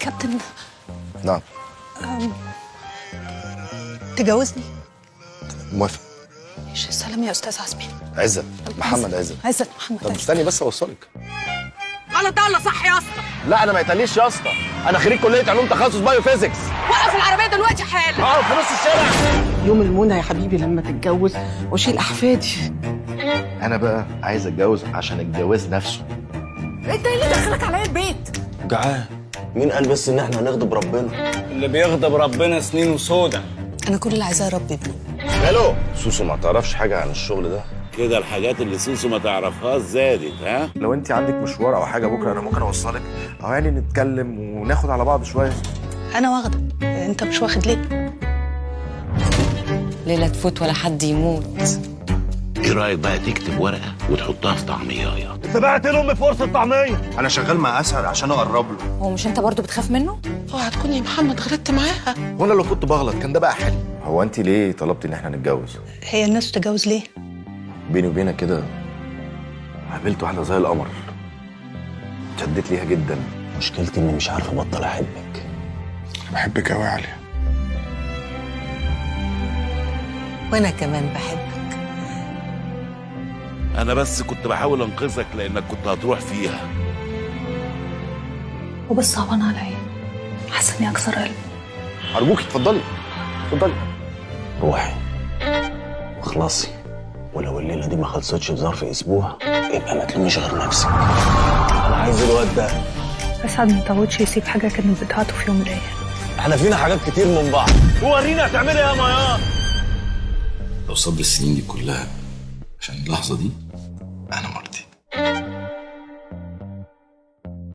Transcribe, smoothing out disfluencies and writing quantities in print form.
كابتن. نعم. تجوزني؟ موافق. ماشي، سلام يا استاذ عزمي. عزت محمد عزت. عزت محمد. طب استني بس اوصلك. غلط ده ولا صح يا اسطى؟ لا انا ما يتقاليش يا اسطى، انا خريج كليه علوم تخصص بايو فيزيكس. وقف العربيه دلوقتي حالا. في نص الشارع. يوم المنى يا حبيبي لما تتجوز واشيل احفادي. انا بقى عايز اتجوز عشان الجواز نفسه. انت ايه اللي دخلك عليا البيت؟ جعان. مين قال بس ان احنا هنغضب ربنا؟ اللي بيغضب ربنا سنين وسودة. انا كل اللي عايزاه اربي ابني. الو سوسو، ما تعرفش حاجه عن الشغل ده؟ كده الحاجات اللي سوسو ما تعرفهاش زادت. ها لو انت عندك مشوار او حاجه بكره انا ممكن اوصلك، او يعني نتكلم وناخد على بعض شويه. انا واخده، انت مش واخد ليه؟ ليلة تفوت ولا حد يموت. ايه رايك بقى تكتب ورقه وتحطها في طعميايه؟ انت بعت لامي فرصه طعميه. انا شغال مع اسهل عشان اقرب له. هو مش انت برضو بتخاف منه؟ اوعى تكون يا محمد غلطت معاها. وانا لو كنت بغلط كان ده بقى حل. هو انت ليه طلبتي ان احنا نتجوز؟ هي الناس تتجوز ليه؟ بيني وبينك كده قابلت واحده زي القمر، شديت ليها جدا. مشكلتي اني مش عارف ابطل احبك. بحبك قوي يا عليا. وانا كمان بحبك. انا بس كنت بحاول انقذك لانك كنت هتروح فيها. وبس صعبان عليا، حاسه اني اكسر قلبي. ارجوكي اتفضلي اتفضلي. روحي واخلصي، ولو الليله دي ما خلصتش في ظرف اسبوع يبقى ما تلوميش غير نفسك. انا عايز الواد ده. اسعد ما تعودش يسيب حاجه كانت بتاعته في يوم من الايام. احنا فينا حاجات كتير من بعض. ورينا هتعملي ايه يا ميار. لو صبر السنين دي كلها عشان اللحظه دي